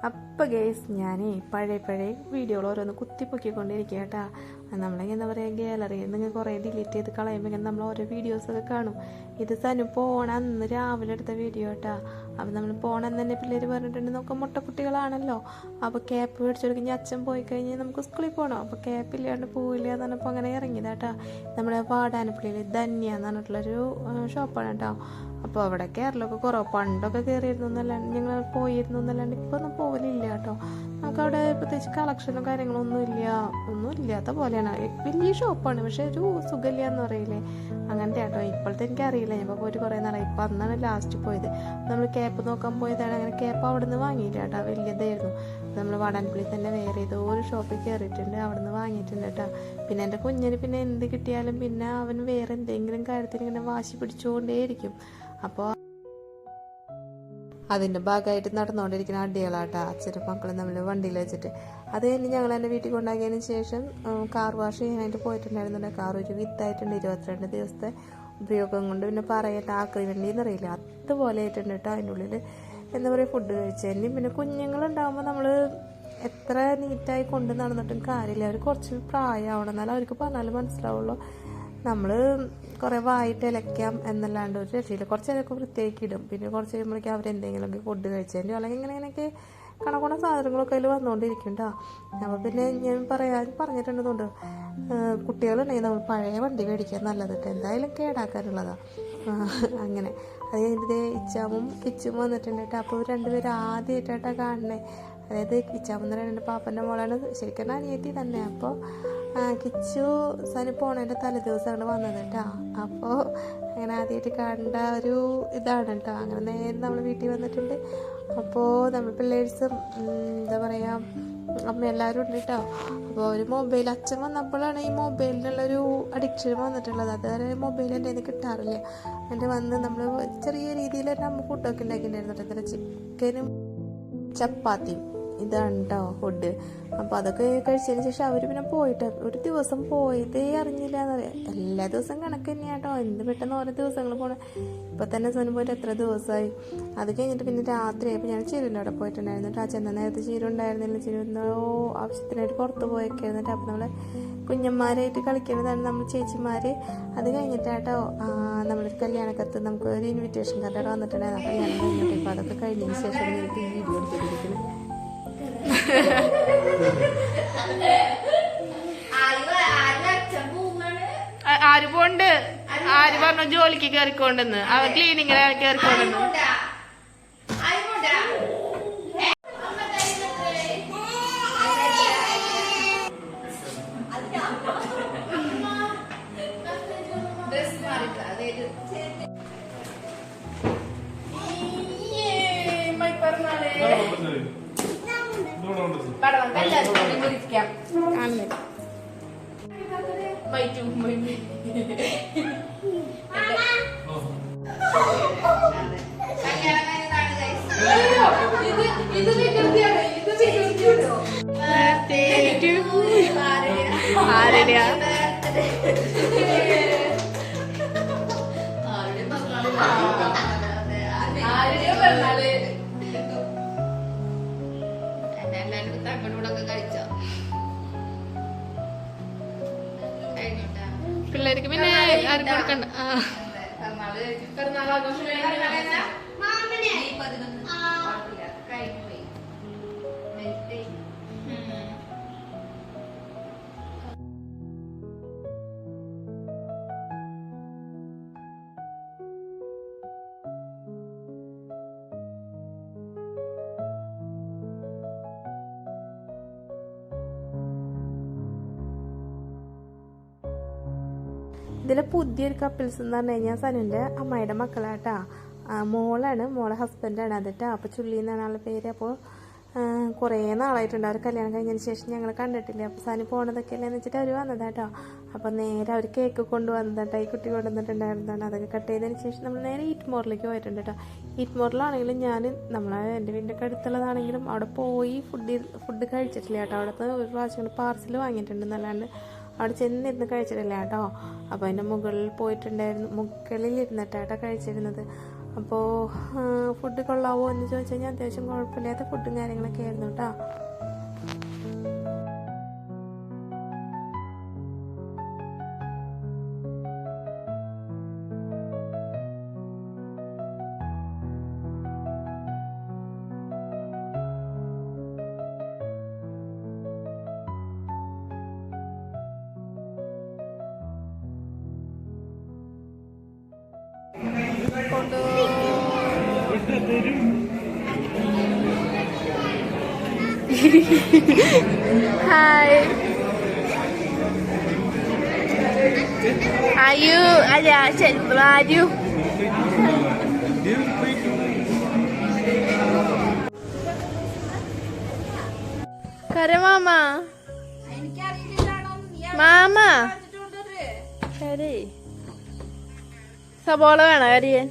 അപ്പോൾ ഗേസ് ഞാനേ പഴയ വീഡിയോകൾ ഓരോന്ന് കുത്തിപ്പൊക്കിക്കൊണ്ടിരിക്കുക കേട്ടോ. നമ്മളിങ്ങനെ എന്താ പറയുക, ഗാലറിയിൽ നിന്ന് കുറേ ഡിലീറ്റ് ചെയ്ത് കളയുമ്പോൾ ഇങ്ങനെ നമ്മൾ ഓരോ വീഡിയോസൊക്കെ കാണും. ഇത് സനു പോണ അന്ന് രാവിലെ എടുത്ത വീഡിയോ കേട്ടോ. അപ്പം നമ്മൾ പോകണമെന്ന് തന്നെ പിള്ളേർ പറഞ്ഞിട്ടുണ്ട്, നമുക്ക് മുട്ടക്കുട്ടികളാണല്ലോ. അപ്പോൾ ക്യാപ്പ് മേടിച്ചു കൊടുക്കും. അച്ഛൻ പോയി കഴിഞ്ഞാൽ നമുക്ക് സ്കൂളിൽ പോകണം. അപ്പോൾ ക്യാപ്പ് ഇല്ലാണ്ട് പോവില്ല എന്ന് പറഞ്ഞപ്പോൾ അങ്ങനെ ഇറങ്ങിയതാട്ടോ. നമ്മുടെ വാടാനപ്പള്ളിയിൽ ധന്യ എന്ന് പറഞ്ഞിട്ടുള്ളൊരു ഷോപ്പാണ് കേട്ടോ. അപ്പോൾ അവിടെ കേരളമൊക്കെ കുറവ്, പണ്ടൊക്കെ കയറിയിരുന്നു എന്നല്ലാണ്ട് ഞങ്ങൾ പോയിരുന്നു എന്നല്ലാണ്ട് ഇപ്പോൾ ഒന്നും പോകലില്ല കേട്ടോ. നമുക്കവിടെ പ്രത്യേകിച്ച് കളക്ഷനോ കാര്യങ്ങളോ ഒന്നും ഇല്ലാത്ത പോലെയാണ്. വലിയ ഷോപ്പാണ്, പക്ഷെ ഒരു സുഖമില്ല എന്ന് പറയില്ലേ, അങ്ങനത്തെ കേട്ടോ. ഇപ്പോഴത്തെ എനിക്കറിയില്ല, ഞാൻ പോയിട്ട് കുറേ നാളായി. ഇപ്പം അന്നാണ് ലാസ്റ്റ് പോയത്. നമ്മൾ ക്യാപ്പ് നോക്കാൻ പോയതാണ്. അങ്ങനെ ക്യാപ്പ് അവിടെ നിന്ന് വാങ്ങിയില്ല കേട്ടോ, വലിയതായിരുന്നു. നമ്മൾ വാടാനപ്പള്ളി തന്നെ വേറെ ഏതോ ഒരു ഷോപ്പിൽ കയറിയിട്ടുണ്ട്, അവിടെ നിന്ന് വാങ്ങിയിട്ടുണ്ട് കേട്ടോ. പിന്നെ എൻ്റെ കുഞ്ഞിന് പിന്നെ എന്ത് കിട്ടിയാലും പിന്നെ അവൻ വേറെ എന്തെങ്കിലും കാര്യത്തിൽ ഇങ്ങനെ വാശി പിടിച്ചുകൊണ്ടേയിരിക്കും. അപ്പോൾ അതിൻ്റെ ഭാഗമായിട്ട് നടന്നുകൊണ്ടിരിക്കുന്ന അടികളാട്ടോ അച്ഛനും മക്കളും നമ്മൾ വണ്ടിയിൽ വെച്ചിട്ട്. അത് കഴിഞ്ഞ് ഞങ്ങൾ എൻ്റെ വീട്ടിൽ കൊണ്ടാക്കിയതിന് ശേഷം കാർ വാഷ് ചെയ്യാനായിട്ട് പോയിട്ടുണ്ടായിരുന്നുണ്ട്. കാർ ഒരു വിത്തായിട്ടുണ്ട്, 22 ദിവസത്തെ ഉപയോഗം കൊണ്ട്. പിന്നെ പറയട്ടെ, ആക്രി വണ്ടി എന്നറിയില്ല, അതുപോലെ ആയിട്ടുണ്ട് കേട്ടോ. അതിൻ്റെ ഉള്ളിൽ എന്താ പറയുക, ഫുഡ് കഴിച്ചതിന്. പിന്നെ കുഞ്ഞുങ്ങളുണ്ടാകുമ്പോൾ നമ്മൾ എത്ര നീറ്റായി കൊണ്ട് നടന്നിട്ടും കാര്യമില്ല. അവർ കുറച്ച് പ്രായമാവണം, എന്നാലും അവർക്ക് പറഞ്ഞാലും മനസ്സിലാവുള്ളൂ. നമ്മൾ കുറേ വായിട്ട് ഇലയ്ക്കാം എന്നല്ലാണ്ട് ഒരു രക്ഷയില്ല. കുറച്ച് നേരമൊക്കെ വൃത്തിയാക്കി ഇടും. പിന്നെ കുറച്ച് കഴിയുമ്പോഴേക്കും അവരെന്തെങ്കിലുമൊക്കെ ഫുഡ് കഴിച്ചതിൻ്റെയോ അല്ലെങ്കിൽ ഇങ്ങനെയൊക്കെ കണക്കുള്ള സാധനങ്ങളൊക്കെ അതിൽ വന്നുകൊണ്ടിരിക്കും കേട്ടോ. അപ്പോൾ പിന്നെ ഞാൻ പറഞ്ഞിട്ടുണ്ടെന്നുണ്ട്, കുട്ടികളുണ്ടെങ്കിൽ നമ്മൾ പഴയ വണ്ടി മേടിക്കാൻ നല്ലത് കേട്ടോ, എന്തായാലും കേടാക്കാനുള്ളതാണ്. അങ്ങനെ അത് കഴിഞ്ഞിട്ട് ഇച്ചാമും കിച്ചും വന്നിട്ടുണ്ട് കേട്ടോ. അപ്പോൾ രണ്ടുപേരും ആദ്യമായിട്ടാണ് കാണണേ. അതായത് കിച്ചാമെന്ന് പറയുന്നത് പാപ്പൻ്റെ മോളാണ്, ശരിക്കും അനിയത്തി തന്നെ. അപ്പോൾ കിച്ചു സനു പോണതിൻ്റെ തലേദിവസമാണ് വന്നത് കേട്ടോ. അപ്പോൾ അങ്ങനെ ആദ്യമായിട്ട് കണ്ട ഒരു ഇതാണ് കേട്ടോ. അങ്ങനെ നേരെ നമ്മൾ വീട്ടിൽ വന്നിട്ടുണ്ട്. അപ്പോൾ നമ്മൾ പിള്ളേഴ്സും എന്താ പറയുക, അമ്മ എല്ലാവരും ഉണ്ട് കേട്ടോ. അപ്പോൾ ഒരു മൊബൈൽ, അച്ഛൻ വന്നപ്പോഴാണ് ഈ മൊബൈലിനുള്ളൊരു അഡിക്ഷൻ വന്നിട്ടുള്ളത്. അതുവരെ മൊബൈൽ എൻ്റെ കയ്യിൽ നിന്ന് കിട്ടാറില്ല. എൻ്റെ വന്ന് നമ്മൾ ചെറിയ രീതിയിൽ അമ്മ ഫുഡൊക്കെ ഉണ്ടാക്കിയിട്ടുണ്ടായിരുന്നു കേട്ടോ. ചിക്കനും ചപ്പാത്തിയും ഇതാണ് കേട്ടോ ഫുഡ്. അപ്പോൾ അതൊക്കെ കഴിച്ചതിന് ശേഷം അവർ പിന്നെ പോയിട്ട് ഒരു ദിവസം പോയതേ അറിഞ്ഞില്ല എന്നറിയാം. എല്ലാ ദിവസവും കണക്ക് തന്നെയാണ് കേട്ടോ. എന്ത് പെട്ടെന്ന് ഓരോ ദിവസങ്ങൾ പോകണം. ഇപ്പം തന്നെ സോനു പോയിട്ട് എത്ര ദിവസമായി. അത് കഴിഞ്ഞിട്ട് പിന്നെ രാത്രിയായപ്പോൾ ഞാൻ ചിരുവിൻ്റെ അവിടെ പോയിട്ടുണ്ടായിരുന്നു കേട്ടോ. ചെന്ന നേരത്തെ ചിരു ഉണ്ടായിരുന്നില്ല. ചിരു എന്തോ ആവശ്യത്തിനായിട്ട് പുറത്ത് പോയൊക്കെയായിരുന്നു. അപ്പോൾ നമ്മൾ കുഞ്ഞന്മാരായിട്ട് കളിക്കുന്നതാണ് നമ്മൾ ചേച്ചിമാർ. അത് കഴിഞ്ഞിട്ടാട്ടോ നമ്മളൊരു കല്യാണക്കത്ത് നമുക്ക് ഒരു ഇൻവിറ്റേഷൻ കാർഡ് വന്നിട്ടുണ്ടായിരുന്നു. കല്യാണം കഴിഞ്ഞിട്ട് ഇപ്പോൾ അതൊക്കെ കഴിഞ്ഞതിന് ശേഷം എനിക്ക് വീഡിയോ എടുത്തിരിക്കുന്നത്. ആര് പോണ്ട്, ആര് പറഞ്ഞു ജോലിക്ക് കയറിക്കൊണ്ടെന്ന്, അവൻ ക്ലീനിങ്ങിന് കയറിക്കൊണ്ടെന്ന്. പിള്ളേർക്ക് പിന്നെ ആരും കൊടുക്കണ്ട. ഇതിലെ പുതിയൊരു കപ്പിൾസ് എന്ന് പറഞ്ഞു കഴിഞ്ഞാൽ സനുവിൻ്റെ അമ്മയുടെ മക്കളാട്ടാ. മോളാണ്, മോളെ ഹസ്ബൻഡാണ് അതിട്ടാ. അപ്പോൾ ചുള്ളി എന്നാണ് ആളുടെ പേര്. അപ്പോൾ കുറേ നാളായിട്ടുണ്ട് അവർ കല്യാണം കഴിഞ്ഞതിന് ശേഷം ഞങ്ങൾ കണ്ടിട്ടില്ല. അപ്പോൾ സനു പോണതൊക്കെ അല്ലേന്ന് വെച്ചിട്ട് അവർ വന്നതാട്ടോ. അപ്പോൾ നേരെ അവർ കേക്ക് കൊണ്ടുവന്നിട്ടാ, ഈ കുട്ടി കൊണ്ടുവന്നിട്ടുണ്ടായിരുന്നതാണ്. അതൊക്കെ കട്ട് ചെയ്തതിന് ശേഷം നമ്മൾ നേരെ ഈറ്റ് മോറിലേക്ക് പോയിട്ടുണ്ട് കേട്ടോ. ഈറ്റ് മോറിലാണെങ്കിലും ഞാൻ എൻ്റെ വീടിൻ്റെ അടുത്തുള്ളതാണെങ്കിലും അവിടെ പോയി ഫുഡ് കഴിച്ചിട്ടില്ല കേട്ടോ. അവിടുത്തെ ഒരു പ്രാവശ്യം പാർസൽ വാങ്ങിയിട്ടുണ്ട് എന്നല്ലാണ്ട് അവിടെ ചെന്നിരുന്ന് കഴിച്ചിട്ടില്ല കേട്ടോ. അപ്പോൾ അതിൻ്റെ മുകളിൽ പോയിട്ടുണ്ടായിരുന്നു, മുകളിൽ ഇരുന്നിട്ടാട്ടോ കഴിച്ചിരുന്നത്. അപ്പോൾ ഫുഡ് കൊള്ളാവോ എന്ന് ചോദിച്ചു കഴിഞ്ഞാൽ അത്യാവശ്യം കുഴപ്പമില്ലാത്ത ഫുഡും കാര്യങ്ങളൊക്കെ ആയിരുന്നു കേട്ടോ. ഹായ് അയ്യോ അല്ല ആരു കരമാമ മാമ കരി സബോള വേണോ കരിയൻ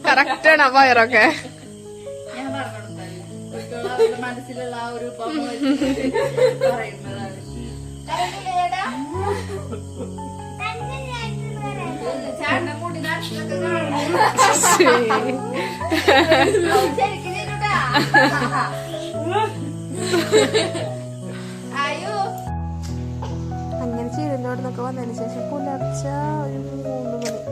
കറക്റ്റാണ് വയറൊക്കെ. മനസ്സിലുള്ള ആ ഒരു പറയുന്നതാണ്. ചാട്ടം കൂടി നാട്ടിലൊക്കെ അയ്യോ. അങ്ങനെ ചീരൻ്റെ നിന്നൊക്കെ വന്നതിന് ശേഷം പുലർച്ചെ ഒരു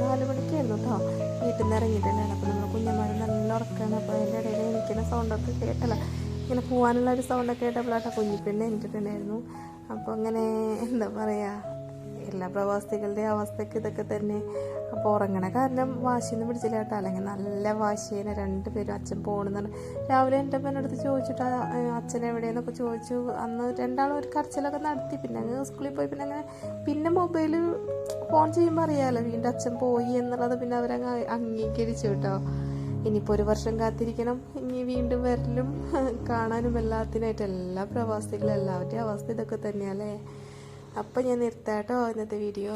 4 മണിക്കായിരുന്നു കേട്ടോ വീട്ടിൽ നിന്ന് ഇറങ്ങിയിട്ടുണ്ടായിരുന്നു. അപ്പോൾ നമ്മൾ കുഞ്ഞന്മാർ നല്ല ഉറക്കാണ്. അപ്പോൾ അതിൻ്റെ ഇടയിൽ എനിക്കുന്ന സൗണ്ടൊക്കെ കേട്ടല്ല, ഇങ്ങനെ പോകാനുള്ള ഒരു സൗണ്ടൊക്കെ കേട്ടപ്പോഴാട്ടോ കുഞ്ഞിപ്പെണ്ണെ എനിക്കിട്ടുണ്ടായിരുന്നു. അപ്പോൾ അങ്ങനെ എന്താ പറയുക, എല്ലാ പ്രവാസികളുടെയും അവസ്ഥയ്ക്ക് ഇതൊക്കെ തന്നെ. അപ്പോൾ ഉറങ്ങണ കാരണം വാശിയൊന്നും പിടിച്ചില്ല കേട്ടോ, അല്ലെങ്കിൽ നല്ല വാശിയേനെ 2 പേരും. അച്ഛൻ പോകണമെന്നാണ് രാവിലെ എൻ്റെ അപ്പനടുത്ത് ചോദിച്ചിട്ട് അച്ഛൻ എവിടെയെന്നൊക്കെ ചോദിച്ചു. അന്ന് 2 ഒരു കരച്ചിലൊക്കെ നടത്തി. പിന്നെ അങ്ങ് സ്കൂളിൽ പോയി പിന്നെ മൊബൈൽ ഫോൺ ചെയ്യുമ്പോൾ അറിയാമല്ലോ വീണ്ടും അച്ഛൻ പോയി എന്നുള്ളത്. പിന്നെ അവരങ്ങ് അംഗീകരിച്ചു കേട്ടോ. ഇനിയിപ്പോൾ 1 വർഷം കാത്തിരിക്കണം, ഇനി വീണ്ടും വരലും കാണാനും എല്ലാത്തിനായിട്ട്. എല്ലാ പ്രവാസികളും എല്ലാവരുടെയും അവസ്ഥ ഇതൊക്കെ തന്നെയല്ലേ. അപ്പം ഞാൻ നിർത്താം കേട്ടോ ഇന്നത്തെ വീഡിയോ.